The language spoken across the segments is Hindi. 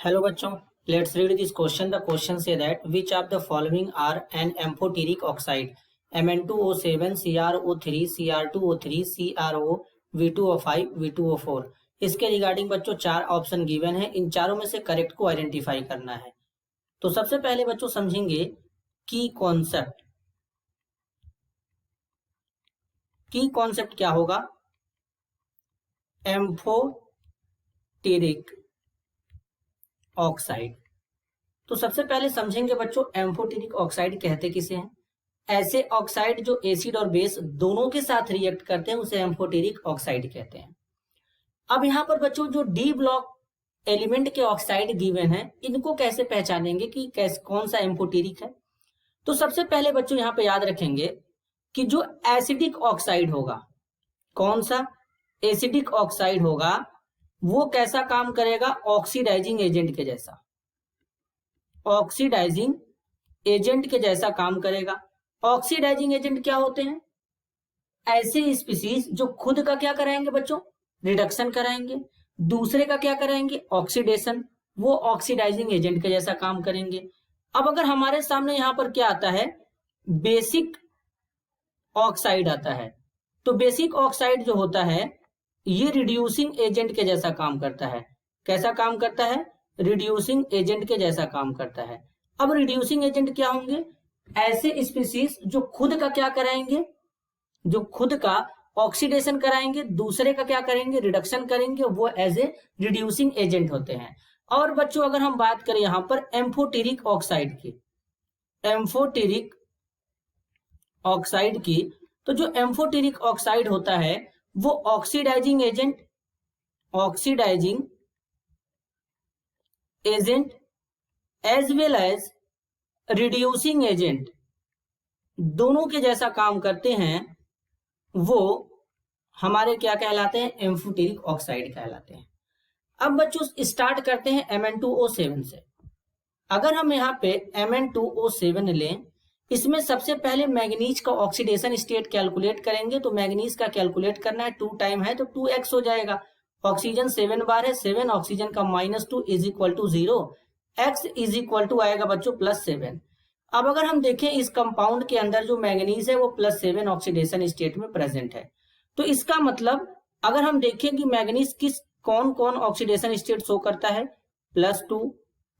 Hello बच्चों, let's read this question. The question say that which of the following are an amphoteric oxide? Mn2O7, CrO3, Cr2O3, CrO, V2O5, V2O4. इसके रिगार्डिंग बच्चों चार ऑप्शन गिवन है। इन चारों में से करेक्ट को आइडेंटिफाई करना है। तो सबसे पहले बच्चों समझेंगे की कॉन्सेप्ट। की कॉन्सेप्ट क्या होगा? Amphoteric oxide. तो सबसे पहले समझेंगे बच्चों एम्फोटेरिक ऑक्साइड कहते किसे हैं। ऐसे ऑक्साइड जो एसिड और बेस दोनों के साथ रिएक्ट करते हैं उसे एम्फोटेरिक ऑक्साइड कहते हैं। अब यहां पर बच्चों जो डी ब्लॉक एलिमेंट के ऑक्साइड गिवन है इनको कैसे पहचानेंगे कि कौन सा एम्फोटेरिक है। तो सबसे पहले बच्चों यहां पे याद रखेंगे कि जो एसिडिक ऑक्साइड होगा, कौन सा एसिडिक ऑक्साइड होगा, वो कैसा काम करेगा? ऑक्सीडाइजिंग एजेंट के जैसा। ऑक्सीडाइजिंग एजेंट के जैसा काम करेगा। ऑक्सीडाइजिंग एजेंट क्या होते हैं? ऐसे स्पीसीज जो खुद का क्या कराएंगे बच्चों? रिडक्शन कराएंगे। दूसरे का क्या कराएंगे? ऑक्सीडेशन। वो ऑक्सीडाइजिंग एजेंट के जैसा काम करेंगे। अब अगर हमारे सामने यहां पर क्या आता है? बेसिक ऑक्साइड आता है। तो बेसिक ऑक्साइड जो होता है ये रिड्यूसिंग एजेंट के जैसा काम करता है। कैसा काम करता है? रिड्यूसिंग एजेंट के जैसा काम करता है। अब रिड्यूसिंग एजेंट क्या होंगे? ऐसे स्पीसीज जो खुद का क्या कराएंगे? जो खुद का ऑक्सीडेशन कराएंगे, दूसरे का क्या करेंगे? रिडक्शन करेंगे। वो एज ए रिड्यूसिंग एजेंट होते हैं। और बच्चों अगर हम बात करें यहां पर एम्फोटेरिक ऑक्साइड की, एम्फोटेरिक ऑक्साइड की, तो जो एम्फोटेरिक ऑक्साइड होता है वो oxidising agent as well as reducing agent दोनों के जैसा काम करते हैं। वो हमारे क्या कहलाते हैं? एम्फोटेरिक ऑक्साइड कहलाते हैं। अब बच्चों स्टार्ट करते हैं Mn2O7 से। अगर हम यहाँ पे Mn2O7 लें, इसमें सबसे पहले मैग्नीज का ऑक्सीडेशन स्टेट कैलकुलेट करेंगे। तो मैग्नीज का कैलकुलेट करना है, 2 टाइम है तो 2x हो जाएगा। ऑक्सीजन 7 बार है, 7 ऑक्सीजन का -2 is equal to 0, x is equal to आएगा बच्चों +7। अब अगर हम देखें इस कंपाउंड के अंदर जो मैग्नीज है वो +7 ऑक्सीडेशन स्टेट में प्रेजेंट है। तो इसका मतलब अगर हम देखें कि मैग्नीज कौन कौन ऑक्सीडेशन स्टेट शो करता है, +2,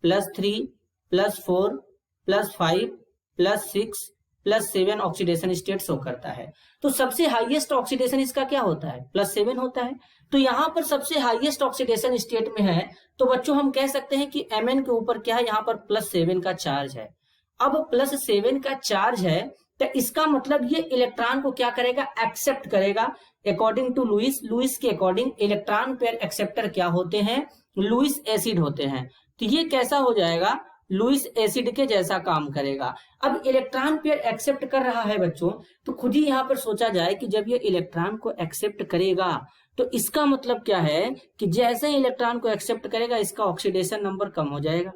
+3, +4, +5, +6, +7 ऑक्सीडेशन स्टेट शो करता है। तो सबसे हाईएस्ट ऑक्सीडेशन इसका क्या होता है? +7 होता है। तो यहां पर सबसे हाईएस्ट ऑक्सीडेशन स्टेट में है तो बच्चों हम कह सकते हैं कि Mn के ऊपर क्या है? यहाँ पर +7 का चार्ज है। अब +7 का चार्ज है तो इसका मतलब ये इलेक्ट्रॉन को क्या करेगा? एक्सेप्ट करेगा। अकॉर्डिंग टू लुईस के अकॉर्डिंग इलेक्ट्रॉन पेयर एक्सेप्टर क्या होते हैं? लुईस एसिड होते हैं। तो ये कैसा हो जाएगा? लुईस एसिड के जैसा काम करेगा। अब इलेक्ट्रॉन पेयर एक्सेप्ट कर रहा है बच्चों, तो खुद ही यहां पर सोचा जाए कि जब ये इलेक्ट्रॉन को एक्सेप्ट करेगा तो इसका मतलब क्या है कि जैसे ही इलेक्ट्रॉन को एक्सेप्ट करेगा इसका ऑक्सीडेशन नंबर कम हो जाएगा।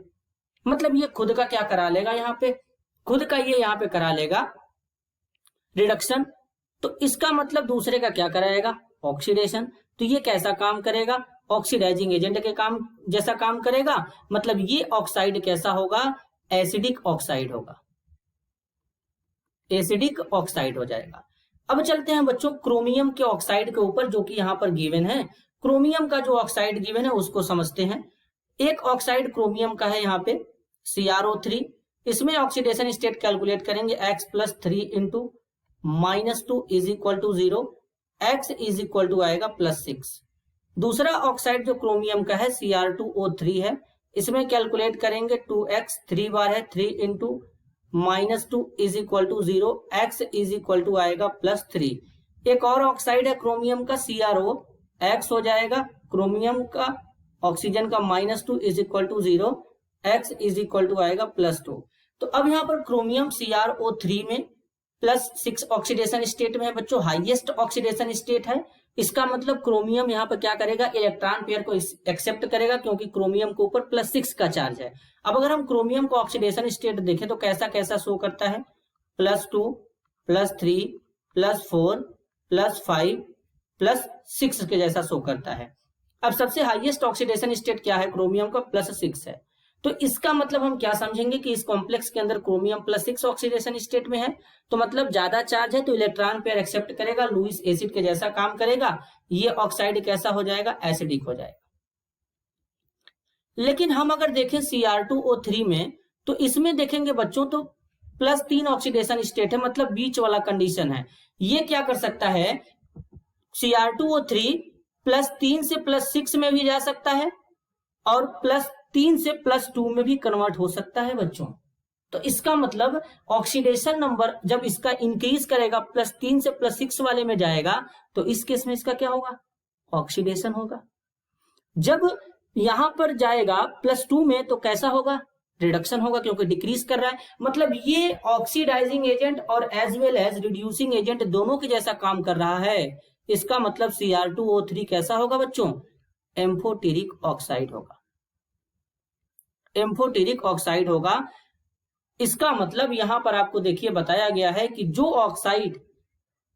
मतलब ये खुद का क्या करा लेगा? यहाँ पे खुद का ये यहाँ पे करा लेगा रिडक्शन। तो इसका मतलब दूसरे का क्या कराएगा? ऑक्सीडेशन। तो ये कैसा काम करेगा? ऑक्सीडाइजिंग एजेंट के काम जैसा काम करेगा। मतलब ये ऑक्साइड कैसा होगा? एसिडिक ऑक्साइड होगा, एसिडिक ऑक्साइड हो जाएगा। अब चलते हैं बच्चों क्रोमियम के ऑक्साइड के ऊपर जो कि यहां पर गिवन है। क्रोमियम का जो ऑक्साइड गिवन है उसको समझते हैं। एक ऑक्साइड क्रोमियम का है यहाँ पे CrO3। इसमें ऑक्सीडेशन स्टेट कैलकुलेट करेंगे, x +3 into -2 is equal to 0, x is equal to आएगा +6। दूसरा ऑक्साइड जो क्रोमियम का है Cr2O3 है। इसमें कैलकुलेट करेंगे 2x, 3 बार है, 3 into -2 is equal to 0, x is equal to आएगा +3। एक और ऑक्साइड है क्रोमियम का CrO, x हो जाएगा क्रोमियम का ऑक्सीजन का -2 is equal to 0, x is equal to आएगा +2। तो अब यहाँ पर क्रोमियम CrO3 में +6 ऑक्सीडेशन स्टेट में है बच्चों, हाईएस्ट ऑक्सीडेशन स्टेट है। इसका मतलब क्रोमियम यहाँ पर क्या करेगा? इलेक्ट्रॉन पेयर को एक्सेप्ट करेगा क्योंकि क्रोमियम के ऊपर +6 का चार्ज है। अब अगर हम क्रोमियम को ऑक्सीडेशन स्टेट देखें तो कैसा कैसा शो करता है? +2, +3, +4, +5, +6 के जैसा शो करता है। अब सबसे हाईएस्ट ऑक्सीडेशन स्टेट क्या है क्रोमियम का, +6 है। तो इसका मतलब हम क्या समझेंगे कि इस कॉम्प्लेक्स के अंदर क्रोमियम +6 ऑक्सीडेशन स्टेट में है, तो मतलब ज्यादा चार्ज है तो इलेक्ट्रॉन पेयर एक्सेप्ट करेगा, लुईस एसिड के जैसा काम करेगा, ये ऑक्साइड कैसा हो जाएगा, एसिडिक हो जाएगा। लेकिन हम अगर देखें Cr2O3 में, तो इसमें देखेंगे बच्चों तो +3 ऑक्सीडेशन स्टेट है, मतलब बीच वाला कंडीशन है। ये क्या कर सकता है, Cr2O3 +3 से +6 में भी जा सकता है और +3 से +2 में भी कन्वर्ट हो सकता है बच्चों। तो इसका मतलब ऑक्सीडेशन नंबर जब इसका इंक्रीज करेगा +3 से +6 वाले में जाएगा, तो इस केस में इसका क्या होगा, ऑक्सीडेशन होगा। जब यहां पर जाएगा +2 में तो कैसा होगा, रिडक्शन होगा, क्योंकि डिक्रीज कर रहा है। मतलब ये ऑक्सीडाइजिंग एजेंट और as well as reducing agent दोनों के जैसा काम कर रहा है। इसका मतलब Cr2O3 कैसा होगा बच्चों, एम्फोटेरिक ऑक्साइड होगा, एम्फोटेरिक ऑक्साइड होगा। इसका मतलब यहां पर आपको देखिए बताया गया है कि जो oxide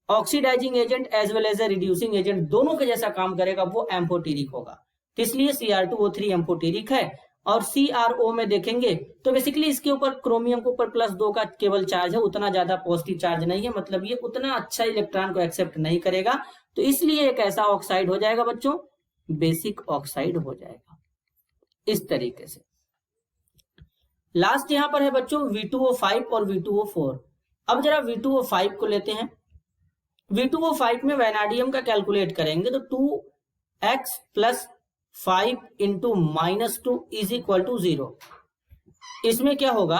oxidising agent as well as reducing agent दोनों के जैसा काम करेगा वो एम्फोटेरिक होगा। तो इसलिए Cr2O3 एम्फोटेरिक है। और CrO में देखेंगे तो बेसिकली इसके ऊपर क्रोमियम के ऊपर +2 का केवल चार्ज है, उतना ज्यादा पॉजिटिव चार्ज नहीं है, मतलब ये उतना अच्छा इलेक्ट्रॉन को एक्सेप्ट नहीं करेगा, तो इसलिए एक ऐसा ऑक्साइड हो जाएगा बच्चों, बेसिक ऑक्साइड हो जाएगा इस तरीके से। लास्ट यहां पर है बच्चों V2O5 और V2O4। अब जरा V2O5 को लेते हैं। V2O5 में वैनाडियम का कैलकुलेट करेंगे तो 2x + 5 × -2 = 0। इसमें क्या होगा,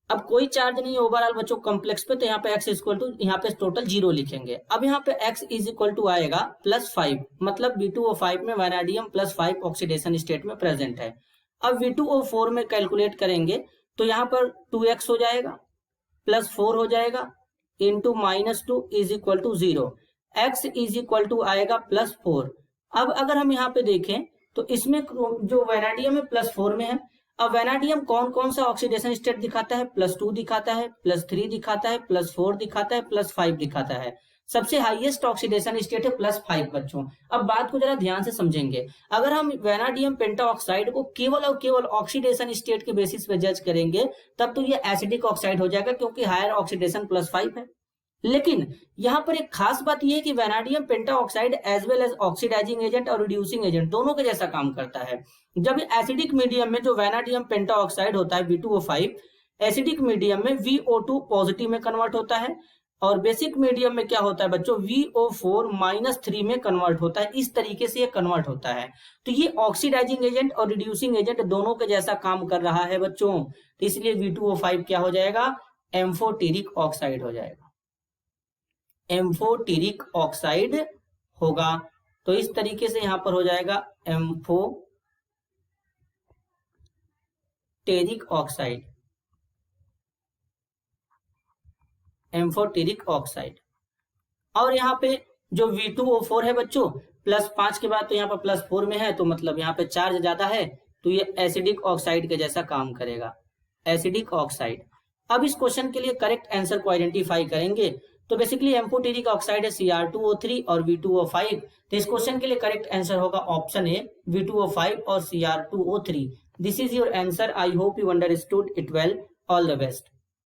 अब कोई चार्ज नहीं ओवरऑल बच्चों कॉम्प्लेक्स पे, तो यहाँ पे x यहाँ पे टोटल 0 लिखेंगे। अब यहाँ पे x आएगा +5, मतलब V2O5 में वैनाडियम +5 ऑक्सीडेशन स्टेट में प्रेजेंट है। अब V2O4 में कैलकुलेट करेंगे तो यहाँ पर 2x हो जाएगा +4 हो जाएगा × -2 = 0, x आएगा +4। अब अगर हम यहाँ पे देखें तो इसमें जो वैनाडियम है +4 में है। अब वैनाडियम कौन कौन सा ऑक्सीडेशन स्टेट दिखाता है, +2 दिखाता है, +3 दिखाता है, +4 दिखाता है, +5 दिखाता है। सबसे हाईएस्ट ऑक्सीडेशन स्टेट है +5 बच्चों। अब बात को जरा ध्यान से समझेंगे, अगर हम वैनाडियम पेंटाऑक्साइड को केवल और केवल ऑक्सीडेशन स्टेट के बेसिस पे जज करेंगे तब तो ये एसिडिक ऑक्साइड हो जाएगा, क्योंकि हायर ऑक्सीडेशन +5 है। लेकिन यहां पर एक खास बात यह है कि vanadium pentoxide as well as oxidizing agent और रिड्यूसिंग एजेंट दोनों के जैसा काम करता है। जब एसिडिक मीडियम में जो वैनाडियम पेंटाऑक्साइड होता है V2O5, एसिडिक मीडियम में VO2 पॉजिटिव में कन्वर्ट होता है, और बेसिक मीडियम में क्या होता है बच्चों, VO4 -3 में कन्वर्ट होता है। इस तरीके से ये कन्वर्ट होता है। तो ये ऑक्सीडाइजिंग एजेंट और रिड्यूसिंग एजेंट दोनों के जैसा काम कर रहा है बच्चों, तो इसलिए V2O5 क्या हो जाएगा, एम्फोटेरिक ऑक्साइड हो जाएगा, एम्फोटेरिक ऑक्साइड होगा। तो इस तरीके से यहां पर हो जाएगा एम्फोटेरिक ऑक्साइड, एम्फोटेरिक ऑक्साइड। और यहाँ पे जो V2O4 है बच्चों +5 के बाद तो यहाँ पर +4 में है, तो मतलब यहाँ पे चार्ज ज्यादा है, तो ये एसिडिक ऑक्साइड के जैसा काम करेगा, एसिडिक ऑक्साइड। अब इस क्वेश्चन के लिए करेक्ट आंसर को आइडेंटिफाई करेंगे। तो बेसिकली एम्फोटेरिक ऑक्साइड है Cr2O3 और V2O5। तो इस क्वेश्चन के लिए करेक्ट आंसर होगा ऑप्शन ए, V2O5 और Cr2O3। This is your answer. I hope you understood it well. All the best.